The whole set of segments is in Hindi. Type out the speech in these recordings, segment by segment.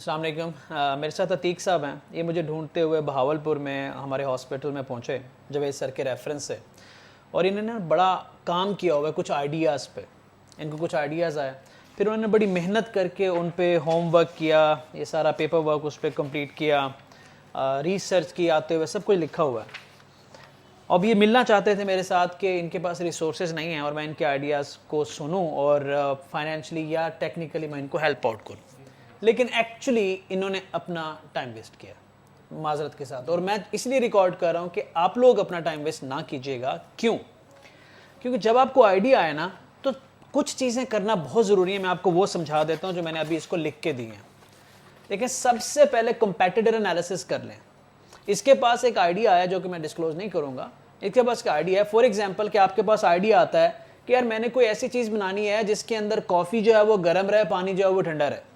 अस्सलाम वालेकुम। मेरे साथ अतीक साहब हैं। ये मुझे ढूंढते हुए बहावलपुर में हमारे हॉस्पिटल में पहुँचे जवेद सर के रेफरेंस से, और इन्होंने बड़ा काम किया हुआ है कुछ आइडियाज़ पे। इनको कुछ आइडियाज़ आए, फिर उन्होंने बड़ी मेहनत करके उन पे होमवर्क किया, ये सारा पेपर वर्क उस पर कम्प्लीट किया, रिसर्च की, आते हुए सब कुछ लिखा हुआ है। अब ये मिलना चाहते थे मेरे साथ कि इनके पास रिसोर्सेज नहीं हैं और मैं इनके आइडियाज़ को सुनूं और फाइनेंशियली या टेक्निकली मैं इनको हेल्प आउट करूं। लेकिन एक्चुअली इन्होंने अपना टाइम वेस्ट किया, माजरत के साथ। और मैं इसलिए रिकॉर्ड कर रहा हूं कि आप लोग अपना टाइम वेस्ट ना कीजिएगा। क्यों? क्योंकि जब आपको आइडिया आए ना, तो कुछ चीज़ें करना बहुत ज़रूरी है। मैं आपको वो समझा देता हूँ जो मैंने अभी इसको लिख के दी हैं। लेकिन सबसे पहले कंपेटिटर एनालिसिस कर लें। इसके पास एक आइडिया आया जो कि मैं डिस्क्लोज नहीं करूँगा। इसके पास का आइडिया है, फॉर एग्जाम्पल, कि आपके पास आइडिया आता है कि यार मैंने कोई ऐसी चीज़ बनानी है जिसके अंदर कॉफ़ी जो है वो गर्म रहे, पानी जो है वो ठंडा रहे।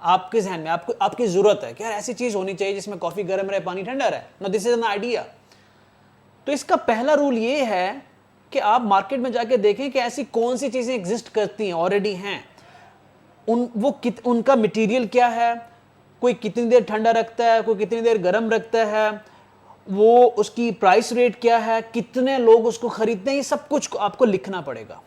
आपके जहन में आपकी ज़रूरत है कि यार ऐसी चीज़ होनी चाहिए जिसमें कॉफ़ी गर्म रहे, पानी ठंडा रहे। No, this is an idea. तो इसका पहला रूल ये है कि आप मार्केट में जाके देखें कि ऐसी कौन सी चीज़ें एग्जिस्ट करती हैं, ऑलरेडी हैं। उनका मटेरियल क्या है, कोई कितनी देर ठंडा रखता है, कोई कितनी देर गर्म रखता है, वो उसकी प्राइस रेट क्या है, कितने लोग उसको खरीदते हैं, ये सब कुछ आपको लिखना पड़ेगा।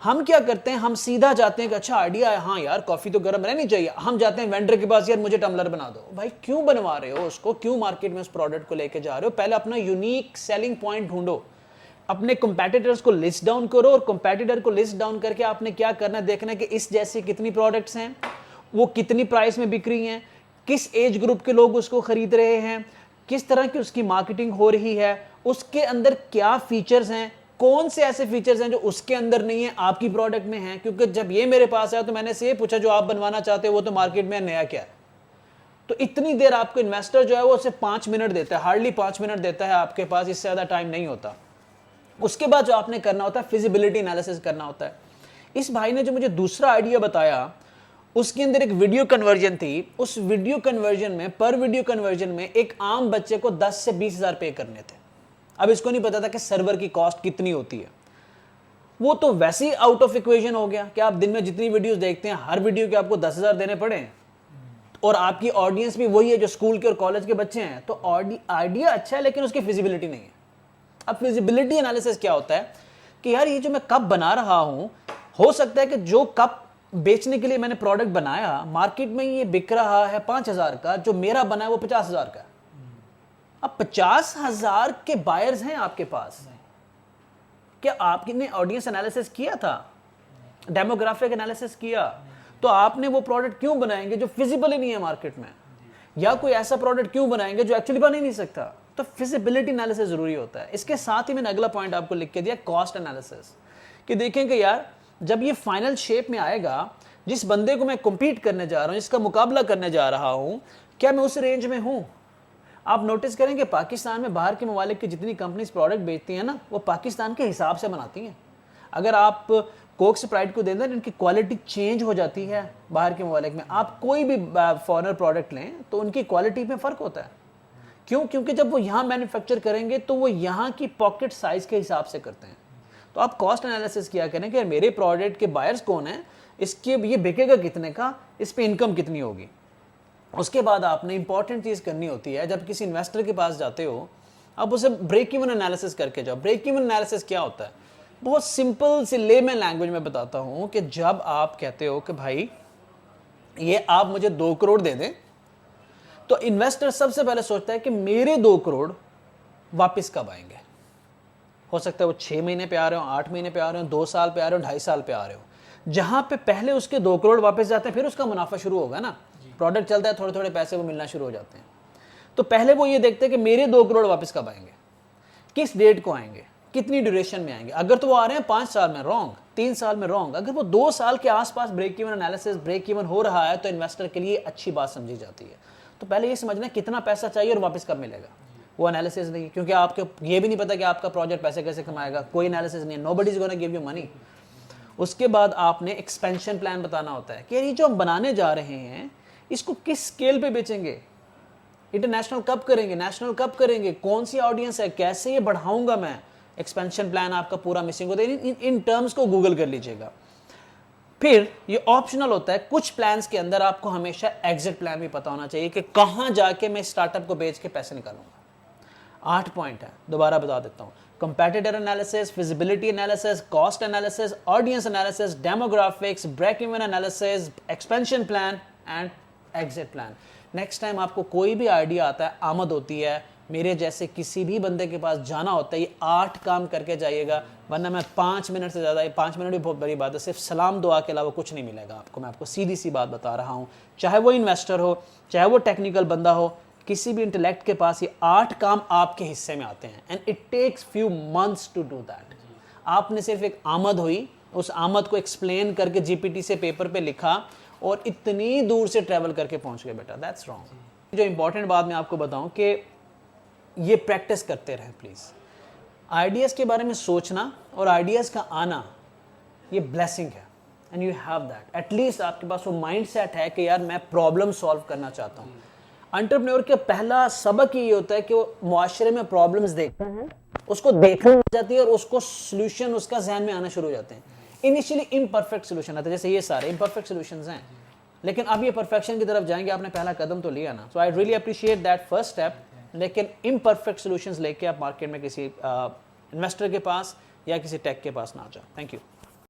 हम क्या करते हैं, हम सीधा जाते हैं कि अच्छा आइडिया है, हाँ यार कॉफ़ी तो गर्म रहनी चाहिए। हम जाते हैं वेंडर के पास, यार मुझे टम्बलर बना दो। भाई क्यों बनवा रहे हो उसको, क्यों मार्केट में उस प्रोडक्ट को लेके जा रहे हो? पहले अपना यूनिक सेलिंग पॉइंट ढूंढो, अपने कंपेटिटर्स को लिस्ट डाउन करो, और कंपेटिटर को लिस्ट डाउन करके आपने क्या करना है, देखना है कि इस जैसी कितनी प्रोडक्ट्स हैं, वो कितनी प्राइस में बिक रही हैं, किस एज ग्रुप के लोग उसको खरीद रहे हैं, किस तरह की उसकी मार्केटिंग हो रही है, उसके अंदर क्या फीचर्स हैं, कौन से ऐसे फीचर्स हैं जो उसके अंदर नहीं है, आपकी प्रोडक्ट में हैं। क्योंकि जब ये मेरे पास आया तो मैंने से ये पूछा जो आप बनवाना चाहते हो वो तो मार्केट में नया क्या है। तो इतनी देर आपको इन्वेस्टर जो है वो उसे 5 मिनट देता है, हार्डली 5 मिनट देता है आपके पास, इससे ज़्यादा टाइम नहीं होता। उसके बाद जो आपने करना होता है फिजिबिलिटी एनालिसिस करना होता है। इस भाई ने जो मुझे दूसरा आइडिया बताया, उसके अंदर एक वीडियो कन्वर्जन थी। उस वीडियो कन्वर्जन में, पर वीडियो कन्वर्जन में एक आम बच्चे को 10 से 20 हज़ार पे करने थे। अब इसको नहीं पता था कि सर्वर की कॉस्ट कितनी होती है। वो तो वैसे ही आउट ऑफ इक्वेशन हो गया कि आप दिन में जितनी वीडियोस देखते हैं, हर वीडियो के आपको 10,000 देने पड़े, और आपकी ऑडियंस भी वही है जो स्कूल के और कॉलेज के बच्चे हैं। तो आइडिया अच्छा है लेकिन उसकी फिजिबिलिटी नहीं है। अब फिजिबिलिटी एनालिसिस क्या होता है कि यार ये जो मैं कप बना रहा हूं, हो सकता है कि जो कप बेचने के लिए मैंने प्रोडक्ट बनाया, मार्केट में ये बिक रहा है 5,000 का, जो मेरा बना है वो 50,000 का है। अब 50,000 के बायर्स हैं आपके पास। क्या आपने ऑडियंस एनालिसिस किया था, डेमोग्राफिक एनालिसिस किया? तो आपने वो प्रोडक्ट क्यों बनाएंगे जो फिजिबल ही नहीं है मार्केट में, या कोई ऐसा प्रोडक्ट क्यों बनाएंगे जो एक्चुअली बन ही नहीं सकता? तो फिजिबिलिटी एनालिसिस जरूरी होता है। इसके साथ ही मैंने अगला पॉइंट आपको लिख के दिया, कॉस्ट एनालिसिस। कि देखें कि यार जब ये फाइनल शेप में आएगा, जिस बंदे को मैं कम्पीट करने जा रहा हूं, जिसका मुकाबला करने जा रहा हूं, क्या मैं उस रेंज में हूं? आप नोटिस करेंगे पाकिस्तान में बाहर के ममालिक की जितनी कंपनीज प्रोडक्ट बेचती हैं ना, वो पाकिस्तान के हिसाब से बनाती हैं। अगर आप कोक स्प्राइट को दें, इनकी क्वालिटी चेंज हो जाती है बाहर के ममालिक में। आप कोई भी फॉरेनर प्रोडक्ट लें तो उनकी क्वालिटी में फ़र्क होता है। क्यों? क्योंकि जब वो यहाँ मैन्युफैक्चर करेंगे तो वो यहाँ की पॉकेट साइज़ के हिसाब से करते हैं। तो आप कॉस्ट एनालिसिस किया करें कि मेरे प्रोडक्ट के बायर्स कौन हैं, इसके ये बिकेगा कितने का, इस पर इनकम कितनी होगी। उसके बाद आपने इंपॉर्टेंट चीज़ करनी होती है, जब किसी इन्वेस्टर के पास जाते हो, आप उसे ब्रेक इवन एनालिसिस करके जाओ। ब्रेक इवन एनालिसिस क्या होता है? बहुत सिंपल सी लेमैन लैंग्वेज में बताता हूँ कि जब आप कहते हो कि भाई ये आप मुझे 2 करोड़ दे दें, तो इन्वेस्टर सबसे पहले सोचता है कि मेरे 2 करोड़ वापस कब आएंगे। हो सकता है वो 6 महीने पे आ रहे हो, 8 महीने पे आ रहे हो, 2 साल पे आ रहे हो, 2.5 साल पे आ रहे हो। जहां पे पहले उसके 2 करोड़ वापस जाते हैं, फिर उसका मुनाफा शुरू होगा ना। प्रोडक्ट चलता है, थोड़े थोड़े पैसे वो मिलना शुरू हो जाते हैं। तो पहले वो ये देखते हैं कि मेरे 2 करोड़ वापस कब आएंगे, किस डेट को आएंगे, कितनी ड्यूरेशन में आएंगे। अगर तो वो आ रहे हैं 5 साल में, रॉन्ग। 3 साल में, रॉन्ग। अगर वो 2 साल के आसपास break even analysis, break even हो रहा है, तो इन्वेस्टर के लिए अच्छी बात समझी जाती है। तो पहले ये समझना कितना पैसा चाहिए और वापस कब मिलेगा, वो एनालिसिस नहीं। क्योंकि आपको ये भी नहीं पता कि आपका प्रोजेक्ट पैसे कैसे कमाएगा, कोई एनालिसिस नहीं है। Nobody is gonna give you money. उसके बाद आपने एक्सपेंशन प्लान बताना होता है कि ये जो हम बनाने जा रहे हैं इसको किस स्केल पे बेचेंगे, इंटरनेशनल कब करेंगे, नेशनल कब करेंगे, कौन सी ऑडियंस है, कैसे ये बढ़ाऊंगा मैं। एक्सपेंशन प्लान आपका पूरा मिसिंग होता है। इन टर्म्स को गूगल कर लीजिएगा। फिर ये ऑप्शनल होता है, कुछ प्लान्स के अंदर आपको हमेशा एग्जिट प्लान भी पता होना चाहिए कि कहां जाके मैं स्टार्टअप को बेच के पैसे निकालूंगा। 8 पॉइंट है, दोबारा बता देता हूं। Competitor analysis, feasibility analysis, cost analysis, audience analysis, demographics, break even analysis, expansion plan and exit plan. Next time आपको कोई भी आइडिया आता है, आमद होती है, मेरे जैसे किसी भी बंदे के पास जाना होता है, ये 8 काम करके जाइएगा, वरना मैं 5 मिनट से ज़्यादा, 5 मिनट भी बहुत बड़ी बात है, सिर्फ सलाम दुआ के अलावा कुछ नहीं मिलेगा आपको। मैं आपको सीधी सी बात बता रहा हूँ, चाहे वो इन्वेस्टर हो, चाहे वो टेक्निकल बंदा हो, किसी भी इंटेलेक्ट के पास ये 8 काम आपके हिस्से में आते हैं and it takes few months to do that. आपने सिर्फ एक आमद हुई, उस आमद को एक्सप्लेन करके जीपीटी से पेपर पे लिखा और इतनी दूर से ट्रैवल करके पहुंच गए, बेटा दैट्स रॉन्ग। जो इंपॉर्टेंट बात मैं आपको बताऊं कि ये प्रैक्टिस करते रहें प्लीज़। आइडियाज़ के बारे में सोचना और आइडियाज़ का आना ये ब्लेसिंग है and you have that. At least आपके पास वो माइंड सेट है कि यार मैं प्रॉब्लम सॉल्व करना चाहता हूँ। एंटरप्रेन्योर का पहला सबक ये होता है कि वो मुआशरे में प्रॉब्लम्स देखता है, उसको देखने लग जाती है और उसको सोल्यूशन उसका जहन में आना शुरू हो जाते हैं। इनिशियली इम्परफेक्ट सोल्यूशन आता है, जैसे ये सारे इम्परफेक्ट सोल्यूशंस हैं, लेकिन अब ये परफेक्शन की तरफ जाएंगे, आपने पहला कदम तो लिया ना। So I really appreciate that first step. लेकिन इम्परफेक्ट सॉल्यूशंस लेके आप मार्केट में किसी इन्वेस्टर के पास या किसी टेक के पास ना जाओ। Thank you.